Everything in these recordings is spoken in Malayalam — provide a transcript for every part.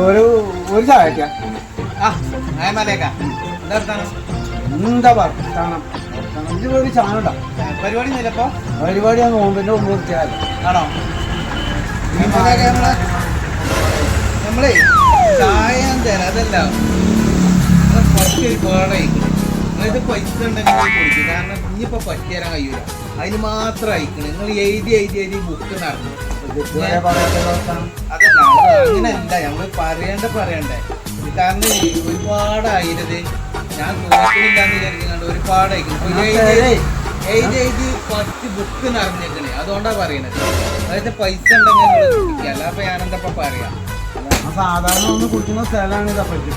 ഒരു ചായ എന്താ വർത്താനം ഒരു ചാനണ്ട പരിപാടി ഇല്ലപ്പോ പരിപാടി ആ നോമ്പിന്റെ മുമ്പ് ആണോ? നമ്മളേ ചായ തരാം അതല്ല കുറച്ചൊരു പാടായിക്കണം. ഇത് പൈസ ഉണ്ടെങ്കിൽ കുടിക്കും. കാരണം ഇനിയിപ്പോ പറ്റിത്തരാൻ കഴിയൂല. അതിന് മാത്രം അയക്കണം. നിങ്ങൾ എഴുതി ബുക്ക് നടന്നു. അതല്ല അങ്ങനെയല്ല നമ്മള് പറയണ്ടേ. കാരണം ഒരുപാടായിരുന്നത് ഞാൻ നോക്കണില്ലാന്ന് വിചാരിക്കുന്നുണ്ട്. ഒരുപാട് അയക്കണം. എഴുതി കുറച്ച് ബുക്ക് നിറഞ്ഞേക്കണേ. അതുകൊണ്ടാ പറയണത്. അതായത് പൈസ ഉണ്ടെങ്കിൽ നിങ്ങൾ കുടിക്കല്ല. അപ്പൊ ഞാനെന്താ പറയാ, സാധാരണ ഒന്ന് കുടിക്കുന്ന സ്ഥലമാണ് ഇതാ പറ്റി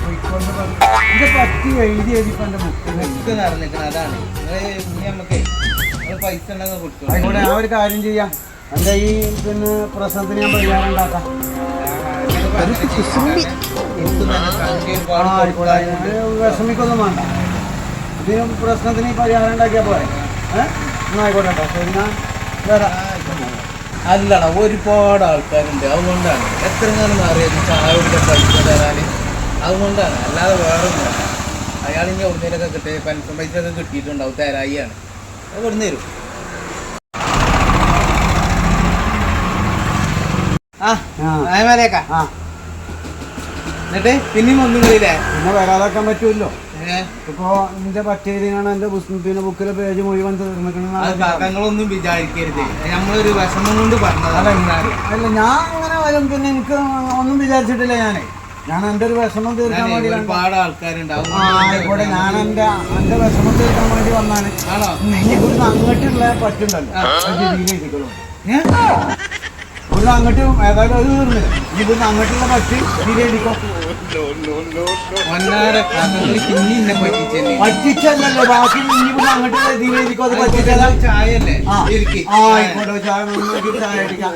ഇത് പറ്റി എഴുതിയപ്പോ എന്റെ ബുക്ക് നിറഞ്ഞേക്കണം. അതാണ് നമുക്ക് പൈസ ഉണ്ടെങ്കിൽ കുടിക്കും. ആയിക്കോട്ടെ, ആ ഒരു കാര്യം ചെയ്യാം. എന്റെ ഈ പിന്നെ പ്രശ്നത്തിന് ഞാൻ പരിഹാരം ഉണ്ടാക്കാം. വിഷമിക്കൊന്നും വേണ്ട. ഇതിന് പ്രശ്നത്തിന് പരിഹാരം ഉണ്ടാക്കിയാ പോരെ. ആയിക്കോട്ടെ കേട്ടോ. ശരി, ഞാൻ വരാം. അല്ലടാ, ഒരുപാട് ആൾക്കാരുണ്ട്. അതുകൊണ്ടാണ് എത്രങ്ങാനും അറിയാം ചായയുടെ പൈസ തരാന്. അതുകൊണ്ടാണ്, അല്ലാതെ വേറൊന്നും. അയാളിങ്ങനെ ഒന്നിലൊക്കെ കിട്ടിയ പെൻഷൻ പൈസ ഒക്കെ കിട്ടിയിട്ടുണ്ടാവും. തരായിയാണ്. അത് കൊടുന്നു തരും. എന്നിട്ട് പിന്നെയും ഒന്നും കളിയില്ലേ? പിന്നെ വരാതാക്കാൻ പറ്റുമല്ലോ. ഇപ്പൊ എന്റെ പറ്റേരിയാണ് എന്റെ പിന്നെ ബുക്കിലെ പേജ് മുഴുവൻ തീർന്നിക്കണെന്നൊന്നും വിചാരിക്കരുത്. നമ്മളൊരു വിഷമം കൊണ്ട് പറഞ്ഞതല്ല. അല്ല, ഞാൻ അങ്ങനെ വരും. പിന്നെ എനിക്ക് ഒന്നും വിചാരിച്ചിട്ടില്ല. ഞാൻ എന്റെ ഒരു വിഷമം തീർക്കാൻ വേണ്ടി ഒരുപാട് ആൾക്കാരുണ്ടാവും. ആയിക്കോട്ടെ, ഞാൻ എന്റെ വിഷമം തീർക്കാൻ വേണ്ടി വന്നാണ്. ഇനിയിപ്പോ അങ്ങോട്ടുള്ള പറ്റുണ്ടല്ലോ ഒന്ന് അങ്ങോട്ടും ഏതായാലും അത് തീർന്നില്ല. ഇനിയിപ്പോ അങ്ങോട്ടുള്ള പറ്റ് തിരിയടിക്കോ. പറ്റിച്ചല്ലോ ബാക്കി. ഇനിയിപ്പോ അങ്ങോട്ടുള്ള തിരിയടിക്കോ. അത് പറ്റിച്ചല്ല. ചായല്ലേ? ആയിക്കോട്ടെ, ചായ അടിക്കാം.